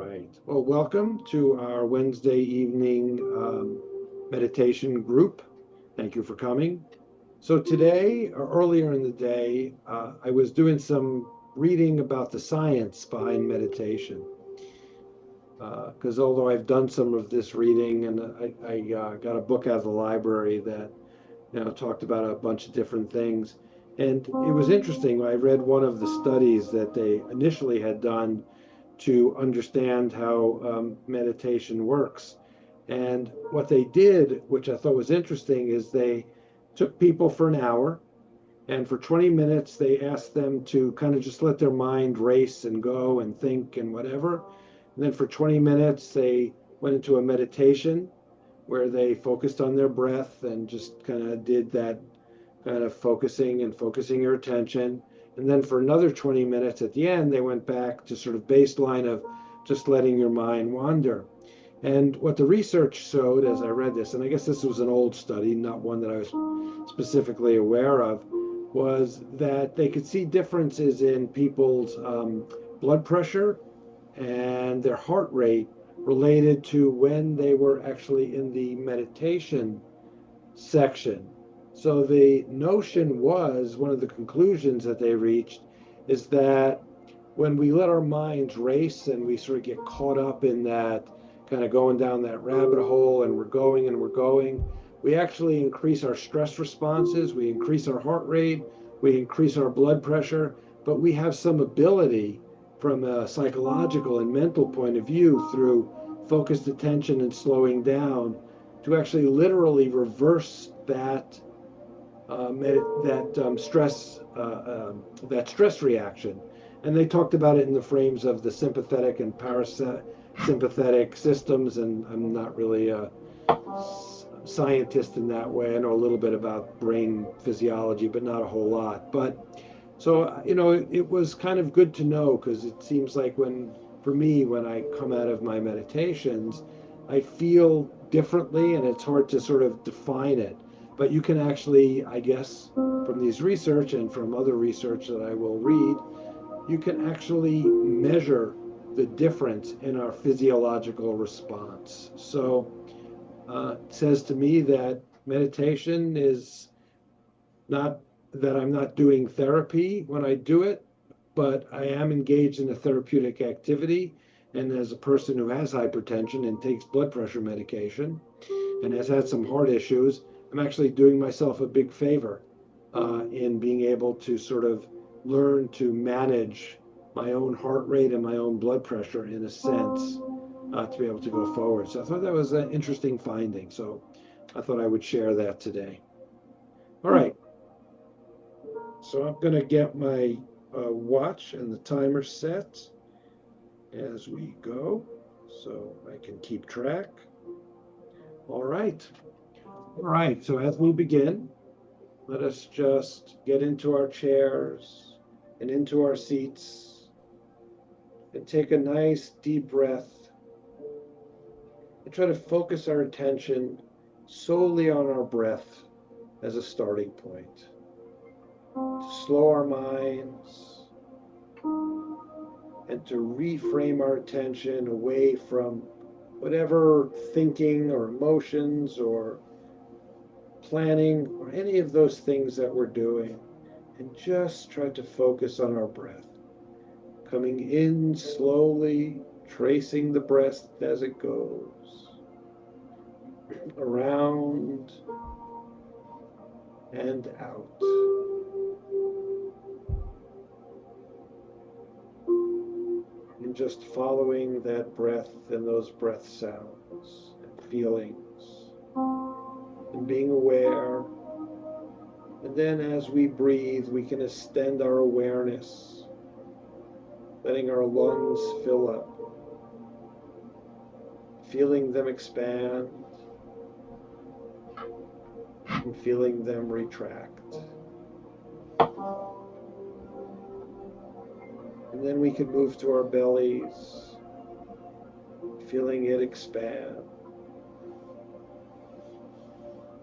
right. Well, welcome to our Wednesday evening meditation group. Thank you for coming. So today, or earlier in the day, I was doing some reading about the science behind meditation. Because although I've done some of this reading, and I got a book out of the library that talked about a bunch of different things, and it was interesting. I read one of the studies that they initially had done to understand how meditation works. And what they did, which I thought was interesting, is they took people for an hour, and for 20 minutes, they asked them to kind of just let their mind race and go and think and whatever. And then for 20 minutes, they went into a meditation where they focused on their breath and just kind of did that kind of focusing your attention. And then for another 20 minutes at the end, they went back to sort of baseline of just letting your mind wander. And what the research showed as I read this, and I guess this was an old study, not one that I was specifically aware of, was that they could see differences in people's blood pressure and their heart rate related to when they were actually in the meditation section. So the notion was, one of the conclusions that they reached is that when we let our minds race and we sort of get caught up in that kind of going down that rabbit hole and we're going, we actually increase our stress responses, we increase our heart rate, we increase our blood pressure, but we have some ability from a psychological and mental point of view through focused attention and slowing down to actually literally reverse that that stress reaction. And they talked about it in the frames of the sympathetic and parasympathetic systems. And I'm not really a scientist in that way. I know a little bit about brain physiology, but not a whole lot. But so, it was kind of good to know, because it seems like for me, when I come out of my meditations, I feel differently, and it's hard to sort of define it. But you can actually, I guess, from these research and from other research that I will read, you can actually measure the difference in our physiological response. So it says to me that meditation is not that I'm not doing therapy when I do it, but I am engaged in a therapeutic activity. And as a person who has hypertension and takes blood pressure medication and has had some heart issues, I'm actually doing myself a big favor in being able to sort of learn to manage my own heart rate and my own blood pressure in a sense, to be able to go forward. So I thought that was an interesting finding. So I thought I would share that today. All right. So I'm going to get my watch and the timer set as we go so I can keep track. All right. All right. So as we begin, let us just get into our chairs and into our seats and take a nice deep breath and try to focus our attention solely on our breath as a starting point. To slow our minds and to reframe our attention away from whatever thinking or emotions or planning or any of those things that we're doing, and just try to focus on our breath. Coming in slowly, tracing the breath as it goes around and out. And just following that breath and those breath sounds and feelings and being aware. And then as we breathe, we can extend our awareness, letting our lungs fill up, feeling them expand and feeling them retract. And then we can move to our bellies, feeling it expand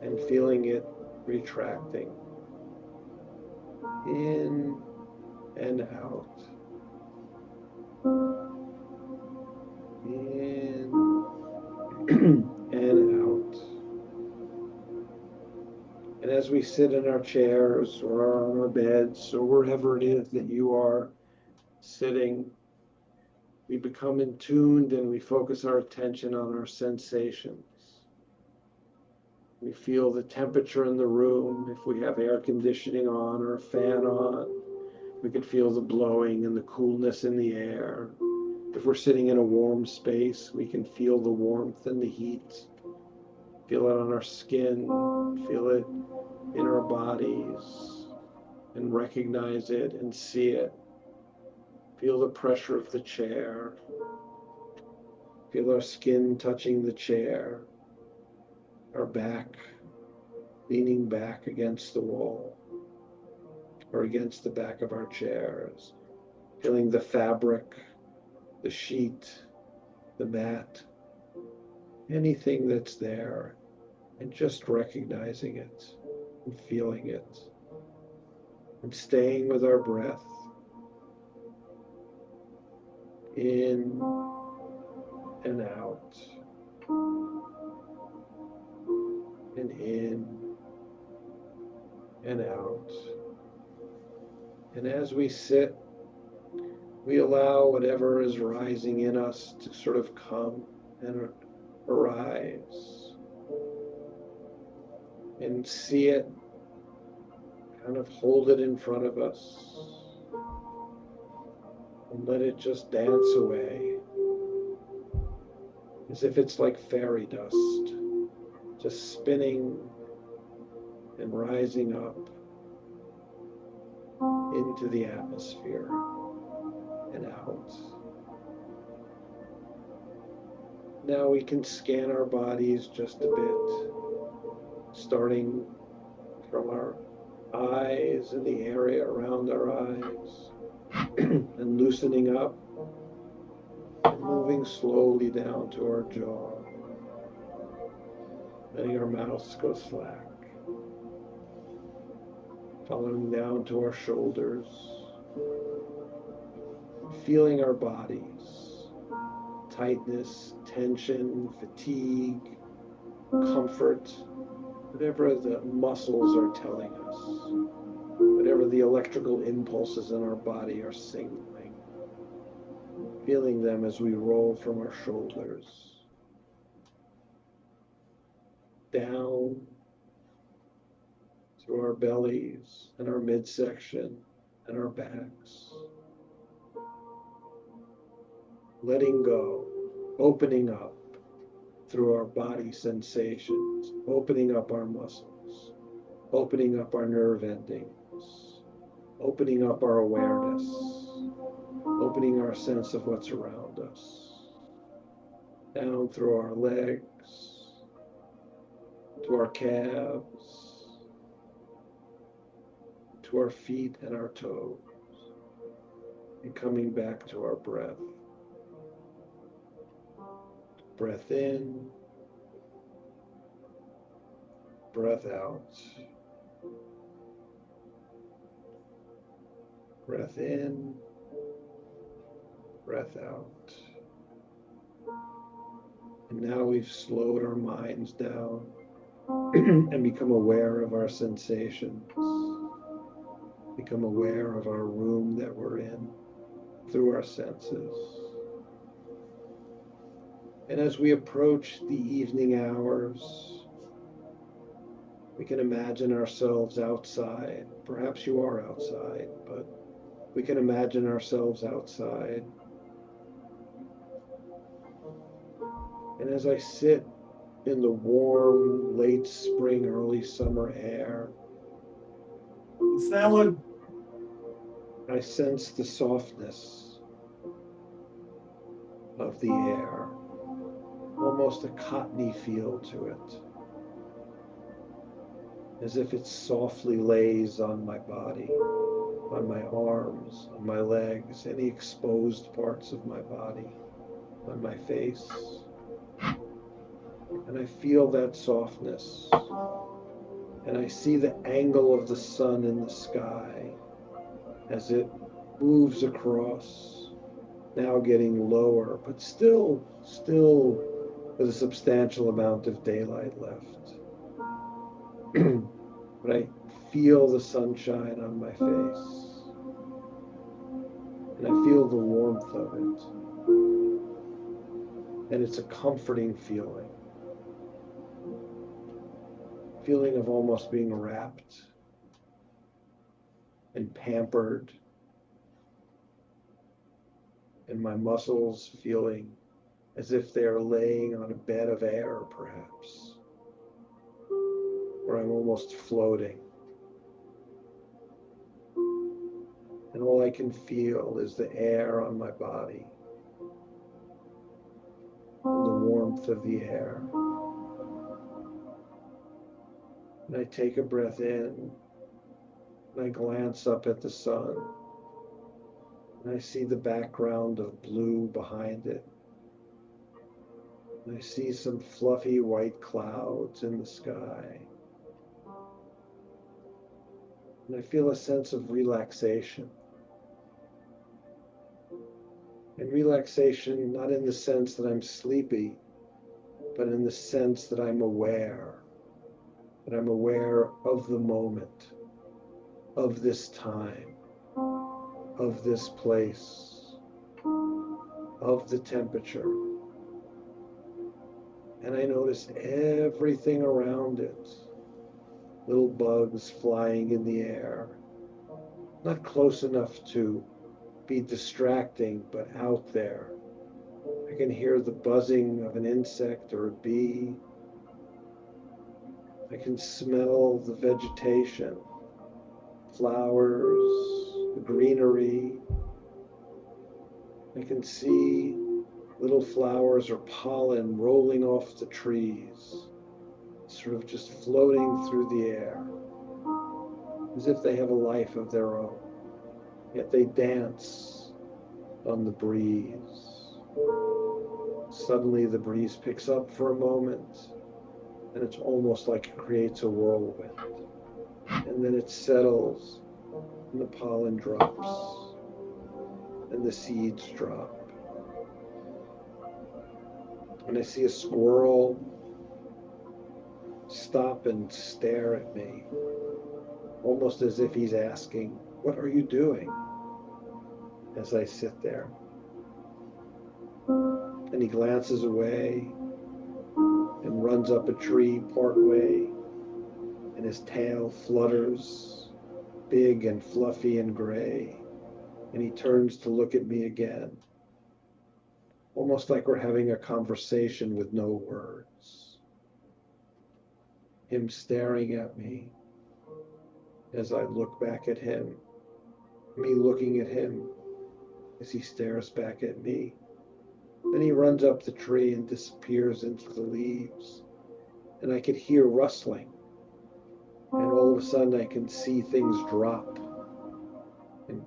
and feeling it retracting in and out. In and out. And as we sit in our chairs or on our beds or wherever it is that you are sitting, we become in tuned and we focus our attention on our sensations. We feel the temperature in the room. If we have air conditioning on or a fan on, we can feel the blowing and the coolness in the air. If we're sitting in a warm space, we can feel the warmth and the heat. Feel it on our skin, feel it in our bodies, and recognize it and see it. Feel the pressure of the chair. Feel our skin touching the chair, our back leaning back against the wall or against the back of our chairs. Feeling the fabric, the sheet, the mat, anything that's there, and just recognizing it and feeling it and staying with our breath in and out and in and out. And as we sit, we allow whatever is rising in us to sort of come and arise and see it, kind of hold it in front of us and let it just dance away as if it's like fairy dust, just spinning and rising up into the atmosphere and out. Now we can scan our bodies just a bit, starting from our eyes and the area around our eyes, and loosening up, and moving slowly down to our jaw, letting our mouths go slack, following down to our shoulders, feeling our bodies, tightness, tension, fatigue, comfort, whatever the muscles are telling us, whatever the electrical impulses in our body are signaling, feeling them as we roll from our shoulders down through our bellies and our midsection and our backs. Letting go, opening up through our body sensations, opening up our muscles, opening up our nerve endings, opening up our awareness, opening our sense of what's around us, down through our legs, to our calves, to our feet and our toes, and coming back to our breath. Breath in, breath out. Breath in, breath out. And now we've slowed our minds down and become aware of our sensations, become aware of our room that we're in through our senses. And as we approach the evening hours, we can imagine ourselves outside. Perhaps you are outside, but we can imagine ourselves outside. And as I sit in the warm, late spring, early summer air, Salad. I sense the softness of the air, almost a cottony feel to it, as if it softly lays on my body, on my arms, on my legs, any exposed parts of my body, on my face. And I feel that softness, and I see the angle of the sun in the sky as it moves across now getting lower, but still with a substantial amount of daylight left. But I feel the sunshine on my face, and I feel the warmth of it. And it's a comforting feeling of almost being wrapped and pampered, and my muscles feeling as if they are laying on a bed of air, perhaps, where I'm almost floating. And all I can feel is the air on my body and the warmth of the air. And I take a breath in, and I glance up at the sun, and I see the background of blue behind it. And I see some fluffy white clouds in the sky. And I feel a sense of relaxation. And relaxation, not in the sense that I'm sleepy, but in the sense that I'm aware of the moment, of this time, of this place, of the temperature. And I notice everything around it. Little bugs flying in the air, not close enough to be distracting, but out there. I can hear the buzzing of an insect or a bee. I can smell the vegetation, flowers, the greenery. I can see little flowers or pollen rolling off the trees, sort of just floating through the air, as if they have a life of their own. Yet they dance on the breeze. Suddenly the breeze picks up for a moment, and it's almost like it creates a whirlwind. And then it settles, and the pollen drops, and the seeds drop. And I see a squirrel stop and stare at me, almost as if he's asking, "What are you doing?" as I sit there. And he glances away and runs up a tree partway, and his tail flutters, big and fluffy and gray, and he turns to look at me again, almost like we're having a conversation with no words. Him staring at me as I look back at him, me looking at him as he stares back at me. Then he runs up the tree and disappears into the leaves, and I could hear rustling, and all of a sudden I can see things drop and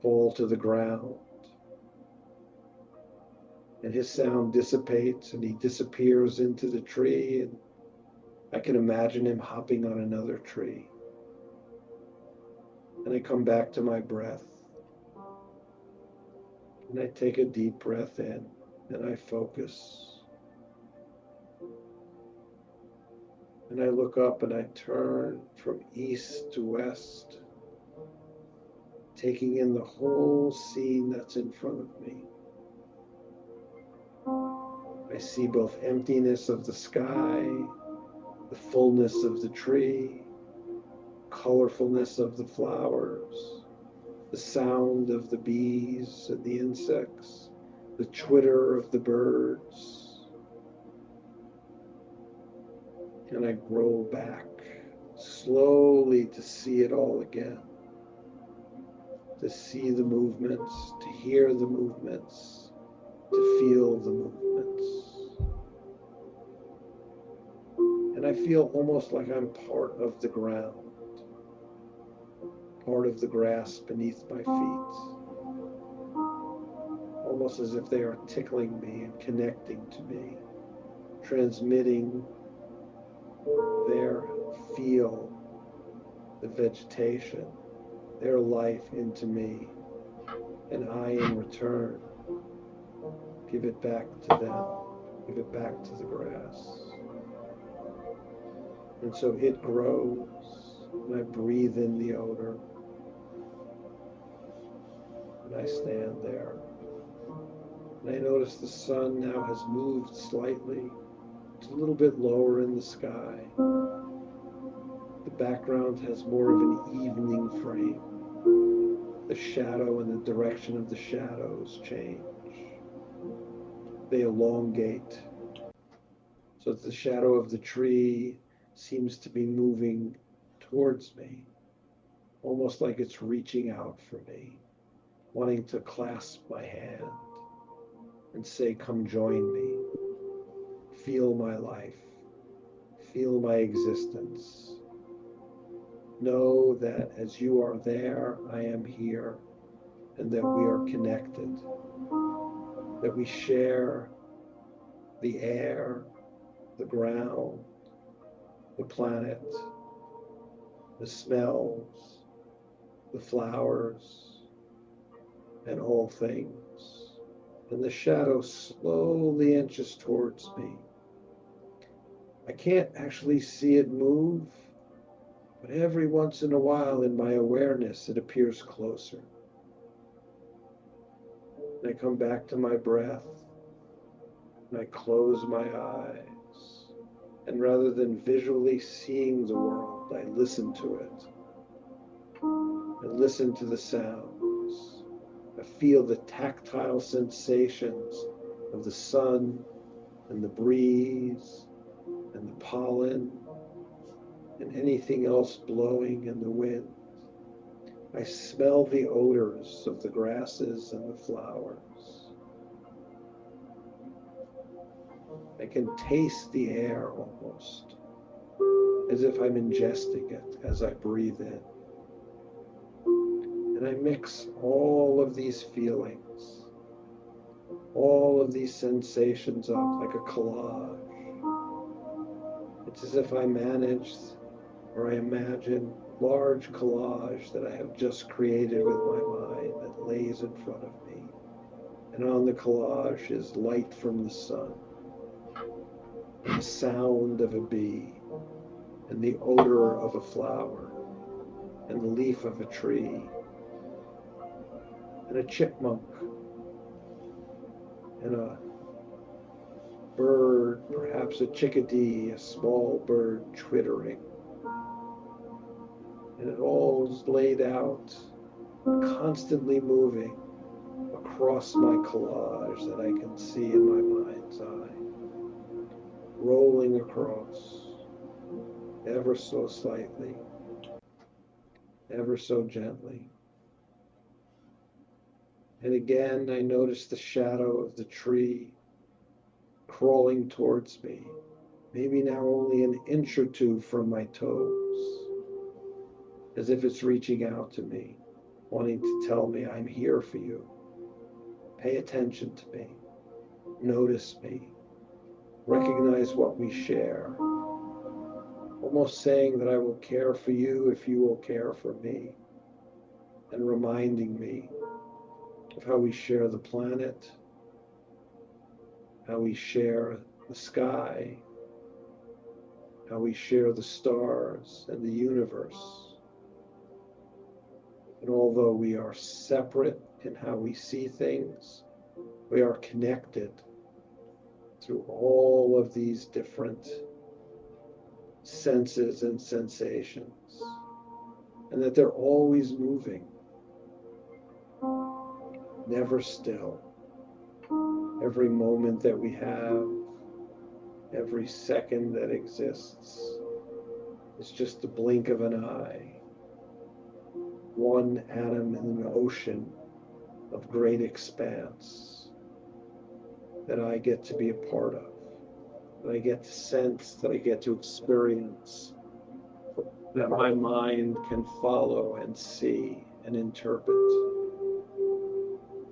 fall to the ground, and his sound dissipates and he disappears into the tree, and I can imagine him hopping on another tree. And I come back to my breath, and I take a deep breath in, and I focus. And I look up and I turn from east to west, taking in the whole scene that's in front of me. I see both emptiness of the sky, the fullness of the tree, colorfulness of the flowers, the sound of the bees and the insects, the twitter of the birds. And I grow back slowly to see it all again, to see the movements, to hear the movements, to feel the movements. And I feel almost like I'm part of the ground, part of the grass beneath my feet, almost as if they are tickling me and connecting to me, transmitting their feel, the vegetation, their life into me. and I in return give it back to them, give it back to the grass. And so it grows, and I breathe in the odor, and I stand there. And I notice the sun now has moved slightly. It's a little bit lower in the sky. The background has more of an evening frame. The shadow and the direction of the shadows change. They elongate, so that the shadow of the tree seems to be moving towards me, almost like it's reaching out for me, wanting to clasp my hand and say, "Come join me. Feel my life. Feel my existence. Know that as you are there, I am here, and that we are connected, that we share the air, the ground, the planet, the smells, the flowers, and all things." And the shadow slowly inches towards me. I can't actually see it move, but every once in a while in my awareness it appears closer. And I come back to my breath, and I close my eyes. And rather than visually seeing the world, I listen to it. I listen to the sounds. I feel the tactile sensations of the sun and the breeze and the pollen and anything else blowing in the wind. I smell the odors of the grasses and the flowers. I can taste the air almost, as if I'm ingesting it as I breathe in. And I mix all of these feelings, all of these sensations up like a collage. It's as if I managed, or I imagine, a large collage that I have just created with my mind that lays in front of me. And on the collage is light from the sun, and the sound of a bee, and the odor of a flower, and the leaf of a tree, and a chipmunk, and a bird, perhaps a chickadee, a small bird twittering. And it all is laid out, constantly moving across my collage that I can see in my mind's eye, rolling across ever so slightly, ever so gently. And again, I notice the shadow of the tree crawling towards me, maybe now only an inch or two from my toes, as if it's reaching out to me, wanting to tell me, "I'm here for you. Pay attention to me. Notice me. Recognize what we share." Almost saying that I will care for you if you will care for me, and reminding me of how we share the planet, how we share the sky, how we share the stars and the universe. And although we are separate in how we see things, we are connected through all of these different senses and sensations, and that they're always moving, never still. Every moment that we have, every second that exists, is just the blink of an eye, one atom in an ocean of great expanse that I get to be a part of, that I get to sense, that I get to experience, that my mind can follow and see and interpret.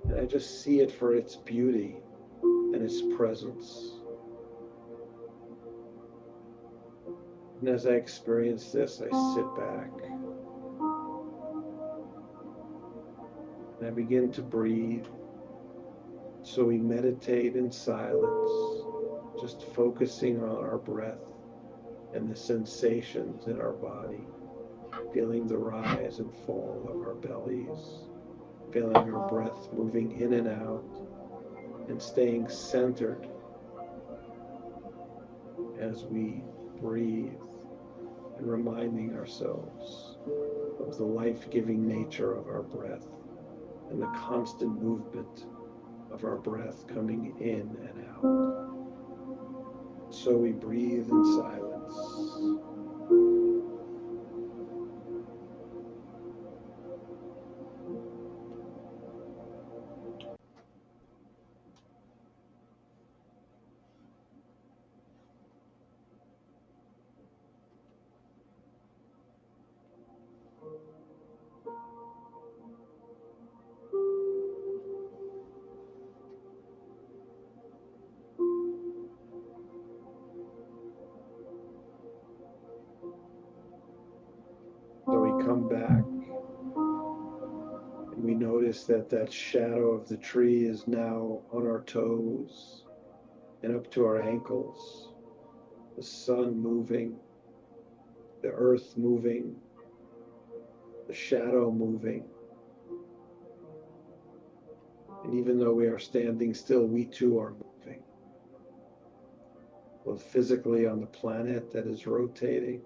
And I just see it for its beauty and its presence. And as I experience this, I sit back And I begin to breathe. So we meditate in silence, just focusing on our breath and the sensations in our body, feeling the rise and fall of our bellies, feeling our breath moving in and out, and staying centered as we breathe, and reminding ourselves of the life-giving nature of our breath and the constant movement of our breath coming in and out. So we breathe in silence. So we come back and we notice that that shadow of the tree is now on our toes and up to our ankles. The sun moving, the earth moving, the shadow moving. And even though we are standing still, we too are moving, both physically on the planet that is rotating,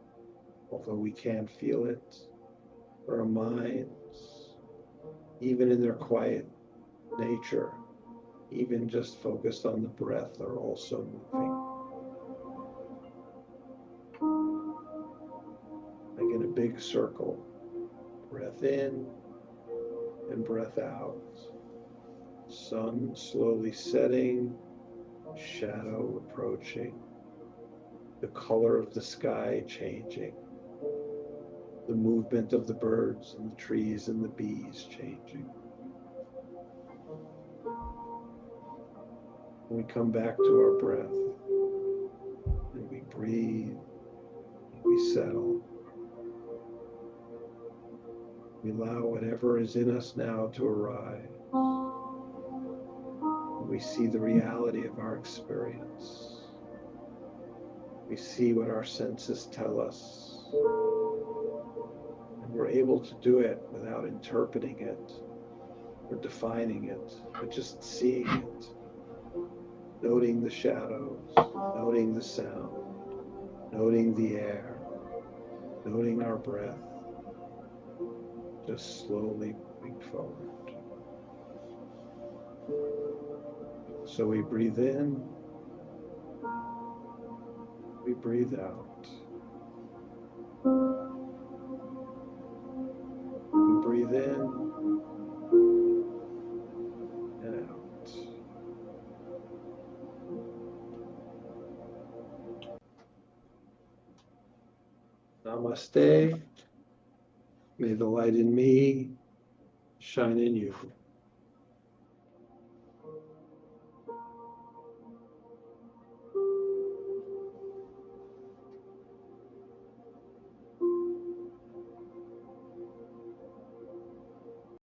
although we can't feel it, our minds, even in their quiet nature, even just focused on the breath, are also moving. Like in a big circle, breath in and breath out. Sun slowly setting, shadow approaching, the color of the sky changing, the movement of the birds and the trees and the bees changing. We come back to our breath and we breathe, and we settle. We allow whatever is in us now to arise. We see the reality of our experience. We see what our senses tell us. And we're able to do it without interpreting it or defining it, but just seeing it, noting the shadows, noting the sound, noting the air, noting our breath, just slowly moving forward. So we breathe in, we breathe out. We breathe in and out. Namaste. May the light in me shine in you.